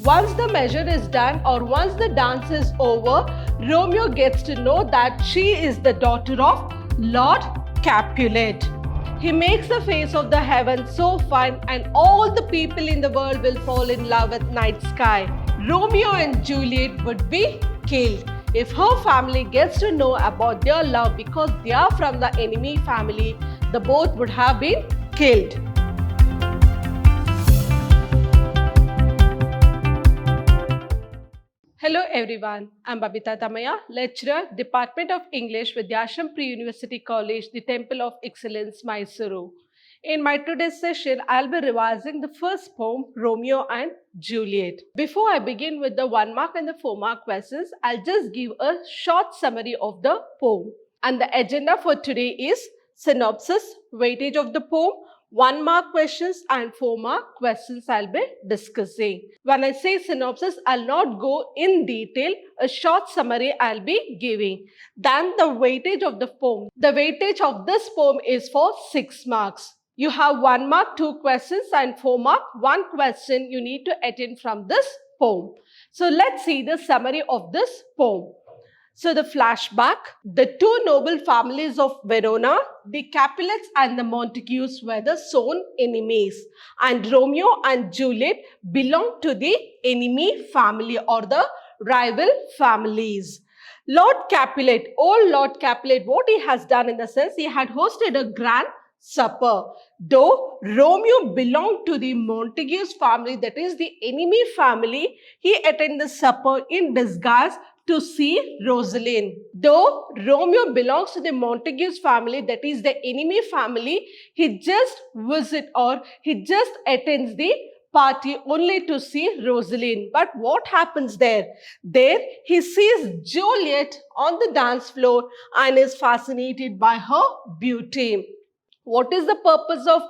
Once the measure is done or once the dance is over, Romeo gets to know that she is the daughter of Lord Capulet. He makes the face of the heaven so fine and all the people in the world will fall in love with night sky. Romeo and Juliet would be killed if her family gets to know about their love because they are from the enemy family. The both would have been killed. Hello everyone, I'm Babita Tamaya, lecturer, Department of English, Vidhyaashram Pre-University College, the Temple of Excellence, Mysuru. In my today's session, I'll be revising the first poem, Romeo and Juliet. Before I begin with the 1 mark and the 4 mark questions, I'll just give a short summary of the poem. And the agenda for today is synopsis, weightage of the poem, 1 mark questions and 4 mark questions I'll be discussing. When I say synopsis, I'll not go in detail. A short summary I'll be giving. Then the weightage of the poem. The weightage of this poem is for 6 marks. You have 1 mark, 2 questions and 4 mark, 1 question you need to attend from this poem. So let's see the summary of this poem. So the flashback, the two noble families of Verona, the Capulets and the Montagues were the sworn enemies, and Romeo and Juliet belonged to the enemy family or the rival families. Lord Capulet, old Lord Capulet, what he has done in the sense, he had hosted a grand supper. Though Romeo belonged to the Montagues family, that is the enemy family, he attended the supper in disguise to see Rosaline. Though Romeo belongs to the Montagues family, that is the enemy family, he just attends the party only to see Rosaline. But what happens there? There he sees Juliet on the dance floor and is fascinated by her beauty. What is the purpose of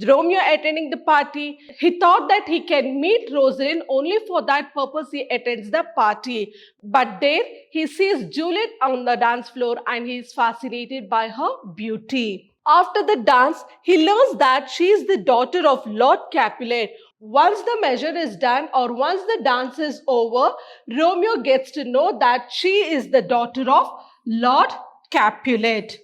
Romeo attending the party? He thought that he can meet Rosaline, only for that purpose he attends the party. But there he sees Juliet on the dance floor and he is fascinated by her beauty. After the dance, he learns that she is the daughter of Lord Capulet. Once the measure is done or once the dance is over, Romeo gets to know that she is the daughter of Lord Capulet.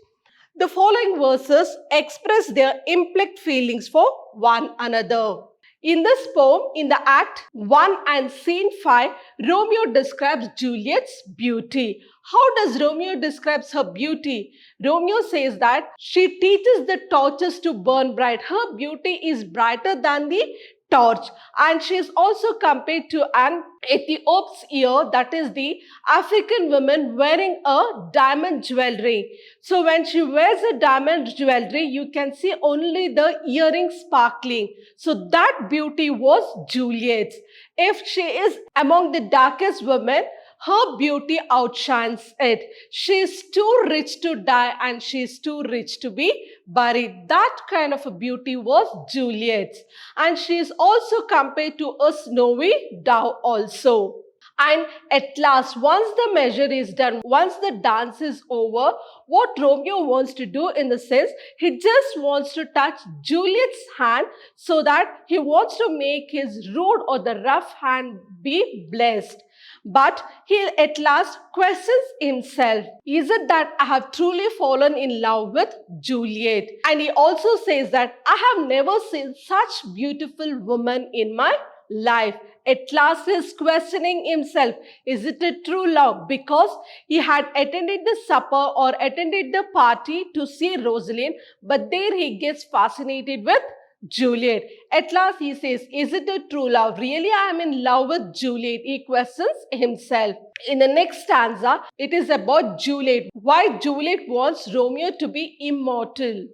The following verses express their implied feelings for one another. In this poem, in the Act 1 and Scene 5, Romeo describes Juliet's beauty. How does Romeo describe her beauty? Romeo says that she teaches the torches to burn bright. Her beauty is brighter than the torch, and she is also compared to an Ethiop's ear, that is the African woman wearing a diamond jewelry. So when she wears a diamond jewelry, you can see only the earrings sparkling. So that beauty was Juliet's. If she is among the darkest women, her beauty outshines it. She is too rich to die and she is too rich to be buried. That kind of a beauty was Juliet's. And she is also compared to a snowy dove also. And at last, once the measure is done, once the dance is over, what Romeo wants to do in the sense, he just wants to touch Juliet's hand so that he wants to make his rude or the rough hand be blessed. But he at last questions himself. Is it that I have truly fallen in love with Juliet? And he also says that I have never seen such beautiful woman in my life. At last he is questioning himself. Is it a true love? Because he had attended the supper or attended the party to see Rosaline, but there he gets fascinated with Juliet. At last he says, is it a true love? Really, I am in love with Juliet. He questions himself. In the next stanza, it is about Juliet. Why Juliet wants Romeo to be immortal.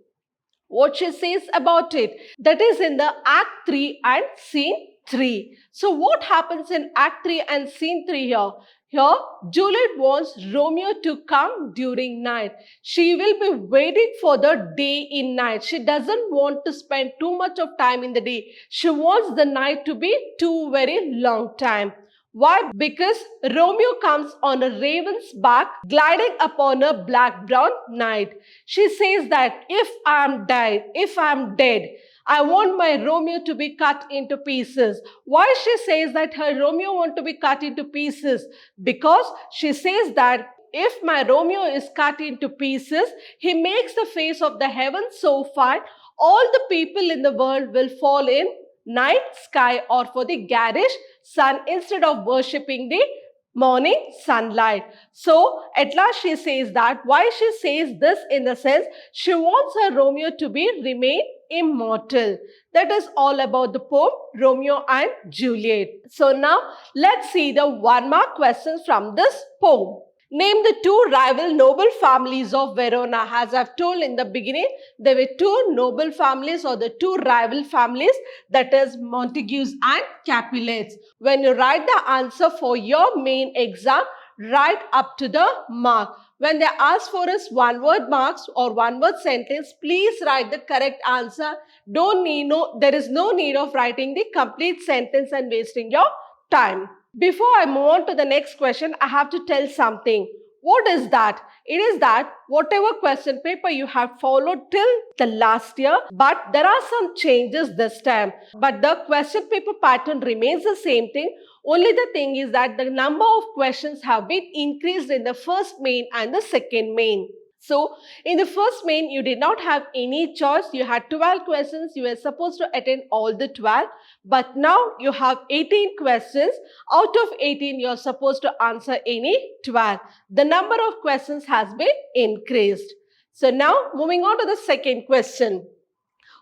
What she says about it. That is in the Act 3 and Scene 3. So what happens in Act 3 and Scene 3 here? Here, Juliet wants Romeo to come during night. She will be waiting for the day in night. She doesn't want to spend too much of time in the day. She wants the night to be too very long time. Why? Because Romeo comes on a raven's back, gliding upon a black-brown night. She says that if I am dead, I want my Romeo to be cut into pieces. Why she says that her Romeo want to be cut into pieces? Because she says that if my Romeo is cut into pieces, he makes the face of the heavens so fine, all the people in the world will fall in night sky or for the garish sun instead of worshipping the morning sunlight. So at last she says that. Why she says this? In the sense, she wants her Romeo to remain immortal. That is all about the poem Romeo and Juliet. So now let's see the 1-mark questions from this poem. Name the two rival noble families of Verona. As I've told in the beginning, there were two noble families or the two rival families, that is Montagues and Capulets. When you write the answer for your main exam, write up to the mark. When they ask for us one-word marks or one-word sentence, please write the correct answer. There is no need of writing the complete sentence and wasting your time. Before I move on to the next question, I have to tell something. What is that? It is that whatever question paper you have followed till the last year, but there are some changes this time. But the question paper pattern remains the same thing. Only the thing is that the number of questions have been increased in the first main and the second main. So, in the first main, you did not have any choice. You had 12 questions. You were supposed to attend all the 12. But now you have 18 questions. Out of 18, you are supposed to answer any 12. The number of questions has been increased. So, now moving on to the second question.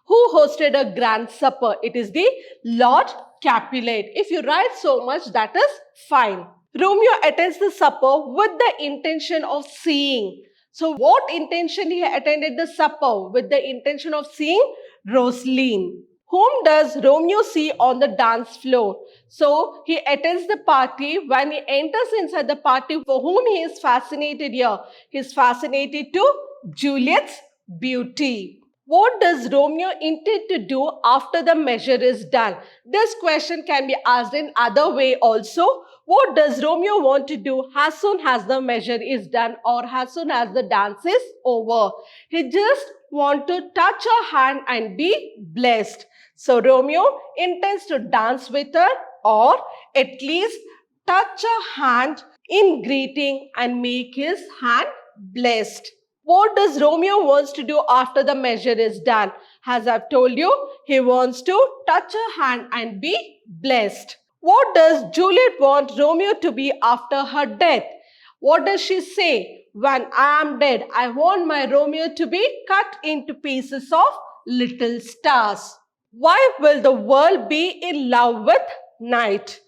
Who hosted a grand supper? It is the Lord Capulet. If you write so much, that is fine. Romeo attends the supper with the intention of seeing. So, what intention he attended the supper? With the intention of seeing Rosaline. Whom does Romeo see on the dance floor? So, he attends the party. When he enters inside the party, for whom he is fascinated here? He is fascinated to Juliet's beauty. What does Romeo intend to do after the measure is done? This question can be asked in other way also. What does Romeo want to do as soon as the measure is done or as soon as the dance is over? He just wants to touch her hand and be blessed. So Romeo intends to dance with her or at least touch her hand in greeting and make his hand blessed. What does Romeo wants to do after the measure is done? As I've told you, he wants to touch her hand and be blessed. What does Juliet want Romeo to be after her death? What does she say? When I am dead, I want my Romeo to be cut into pieces of little stars. Why will the world be in love with night?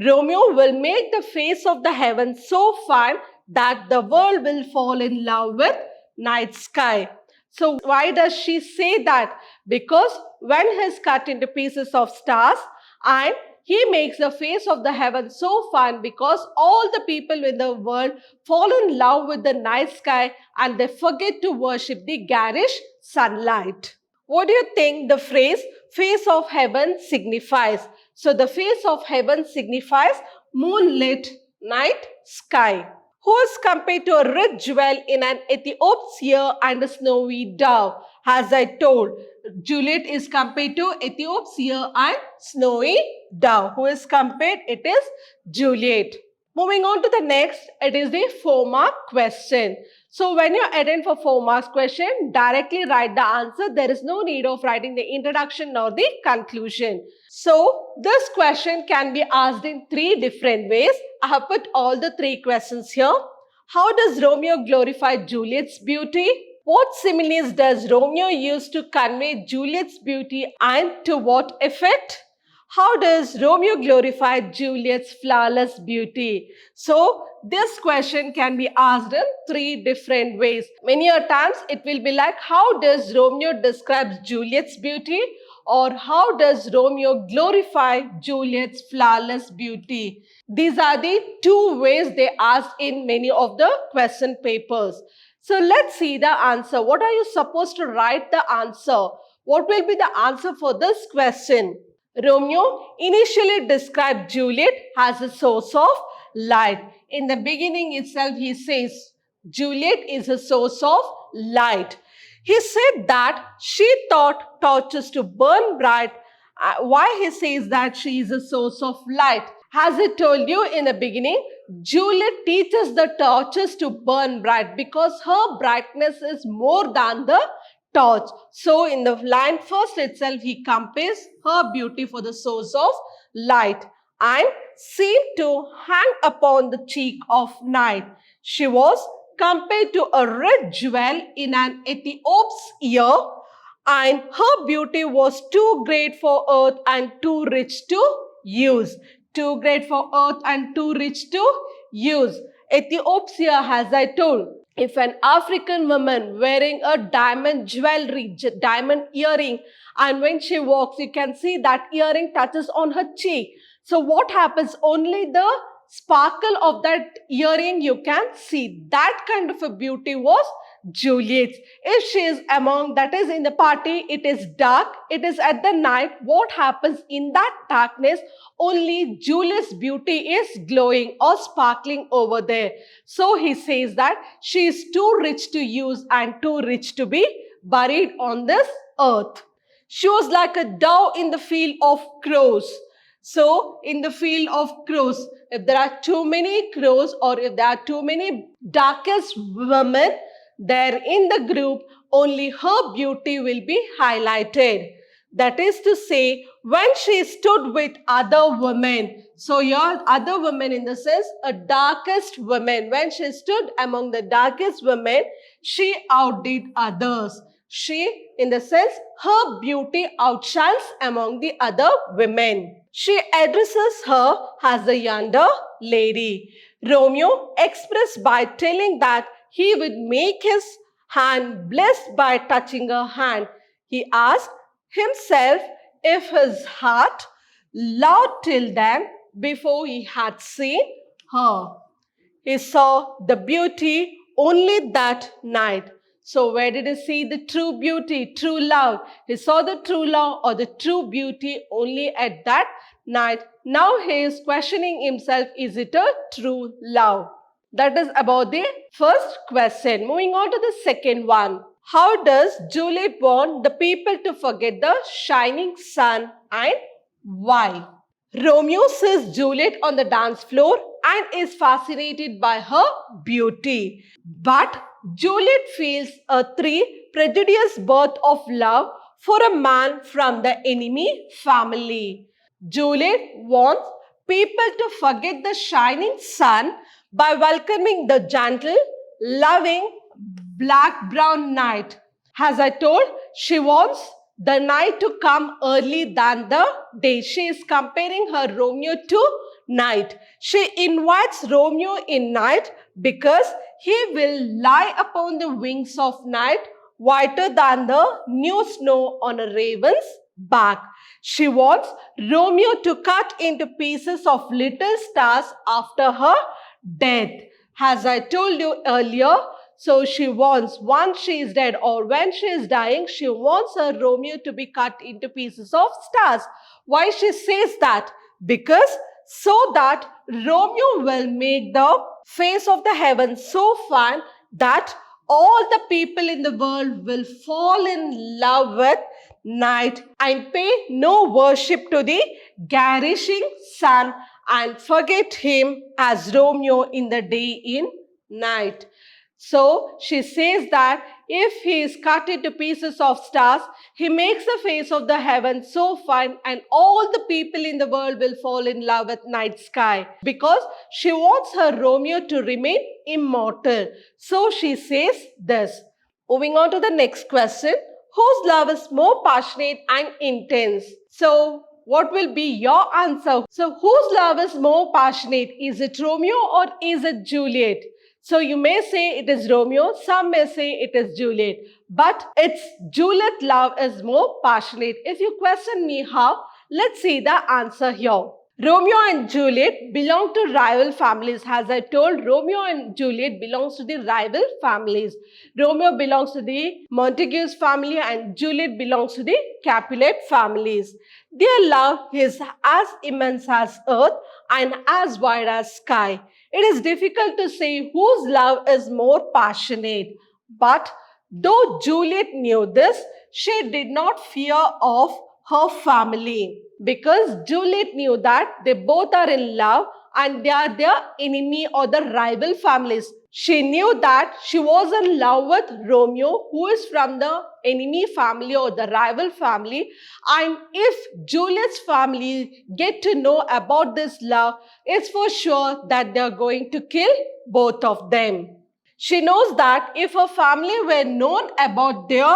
Romeo will make the face of the heavens so fine that the world will fall in love with night sky. So why does she say that? Because when he is cut into pieces of stars and he makes the face of the heaven so fine because all the people in the world fall in love with the night sky and they forget to worship the garish sunlight. What do you think the phrase face of heaven signifies? So the face of heaven signifies moonlit night sky. Who is compared to a rich jewel in an Ethiop's ear and a snowy dove? As I told, Juliet is compared to Ethiop's ear and snowy dove. Who is compared? It is Juliet. Moving on to the next, it is the 4-mark question. So when you attend for 4 marks question, directly write the answer. There is no need of writing the introduction nor the conclusion. So this question can be asked in 3 different ways. I have put all the 3 questions here. How does Romeo glorify Juliet's beauty? What similes does Romeo use to convey Juliet's beauty and to what effect? How does Romeo glorify Juliet's flawless beauty? So, this question can be asked in 3 different ways. Many a times it will be like, how does Romeo describe Juliet's beauty? Or how does Romeo glorify Juliet's flawless beauty? These are the 2 ways they ask in many of the question papers. So, let's see the answer. What are you supposed to write the answer? What will be the answer for this question? Romeo initially described Juliet as a source of light. In the beginning itself, he says, Juliet is a source of light. He said that she taught torches to burn bright. Why he says that she is a source of light? As I told you in the beginning, Juliet teaches the torches to burn bright because her brightness is more than the torch. So in the line first itself, he compares her beauty for the source of light and seemed to hang upon the cheek of night. She was compared to a red jewel in an Ethiop's ear, and her beauty was too great for earth and too rich to use. Too great for earth and too rich to use. Ethiopia, as I told, if an African woman wearing a diamond jewelry, diamond earring, and when she walks, you can see that earring touches on her cheek. So what happens? Only the sparkle of that earring you can see. That kind of a beauty was Juliet's. If she is among, that is in the party, it is dark, it is at the night. What happens in that darkness? Only Juliet's beauty is glowing or sparkling over there. So he says that she is too rich to use and too rich to be buried on this earth. She was like a dove in the field of crows. So in the field of crows, if there are too many crows or if there are too many darkest women there in the group, only her beauty will be highlighted. That is to say, when she stood with other women, so your other women in the sense, a darkest woman, when she stood among the darkest women, she outdid others. She, in the sense, her beauty outshines among the other women. She addresses her as the yonder lady. Romeo expressed by telling that he would make his hand blessed by touching her hand. He asked himself if his heart loved till then before he had seen her. He saw the beauty only that night. So where did he see the true beauty, true love? He saw the true love or the true beauty only at that night. Now he is questioning himself, is it a true love? That is about the first question. Moving on to the second one. How does Juliet want the people to forget the shining sun and why? Romeo sees Juliet on the dance floor and is fascinated by her beauty. But Juliet feels a prejudiced birth of love for a man from the enemy family. Juliet wants people to forget the shining sun by welcoming the gentle, loving, black-brown night. As I told, she wants the night to come early than the day. She is comparing her Romeo to night. She invites Romeo in night because he will lie upon the wings of night, whiter than the new snow on a raven's back. She wants Romeo to cut into pieces of little stars after her death. As I told you earlier, so she wants, once she is dead or when she is dying, she wants her Romeo to be cut into pieces of stars. Why she says that? Because so that Romeo will make the face of the heaven so fine that all the people in the world will fall in love with night and pay no worship to the garishing sun and forget him as Romeo in the day in night. So she says that if he is cut into pieces of stars, he makes the face of the heaven so fine and all the people in the world will fall in love with night sky because she wants her Romeo to remain immortal. So she says this. Moving on to the next question. Whose love is more passionate and intense? So what will be your answer? So whose love is more passionate? Is it Romeo or is it Juliet? So you may say it is Romeo, some may say it is Juliet. But it's Juliet love is more passionate. If you question me how, let's see the answer here. Romeo and Juliet belong to rival families. As I told, Romeo and Juliet belongs to the rival families. Romeo belongs to the Montague's family and Juliet belongs to the Capulet families. Their love is as immense as earth and as wide as sky. It is difficult to say whose love is more passionate, but Though Juliet knew this, she did not fear of her family because Juliet knew that they both are in love and they are their enemy or the rival families. She knew that she was in love with Romeo, who is from the enemy family or the rival family, and if Juliet's family get to know about this love, it's for sure that they are going to kill both of them. She knows that if her family were known about their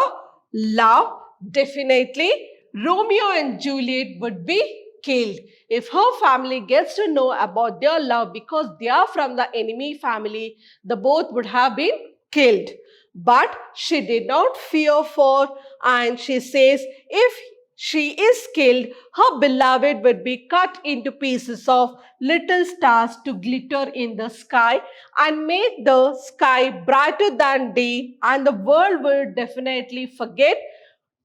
love, definitely Romeo and Juliet would be killed. If her family gets to know about their love because they are from the enemy family, the both would have been killed. But she did not fear for, and she says if she is killed, her beloved would be cut into pieces of little stars to glitter in the sky and make the sky brighter than day, and the world will definitely forget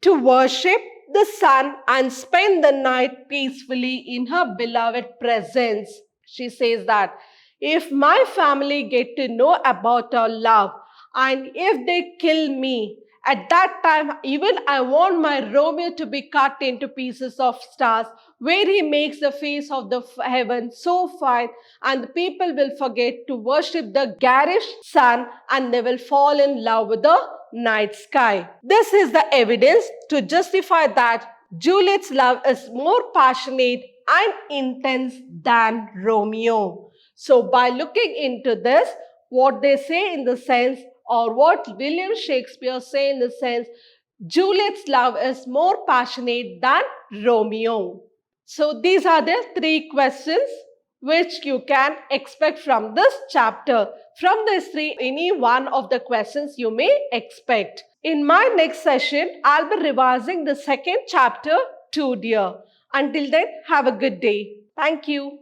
to worship the sun and spend the night peacefully in her beloved presence. She says that if my family get to know about our love and if they kill me, at that time, even I want my Romeo to be cut into pieces of stars, where he makes the face of the heaven so fine, and the people will forget to worship the garish sun and they will fall in love with the night sky. This is the evidence to justify that Juliet's love is more passionate and intense than Romeo. So by looking into this, what they say in the sense, or what William Shakespeare say in the sense, Juliet's love is more passionate than Romeo. So these are the 3 questions which you can expect from this chapter. From these 3, any one of the questions you may expect. In my next session, I'll be revising the 2nd chapter too, dear. Until then, have a good day. Thank you.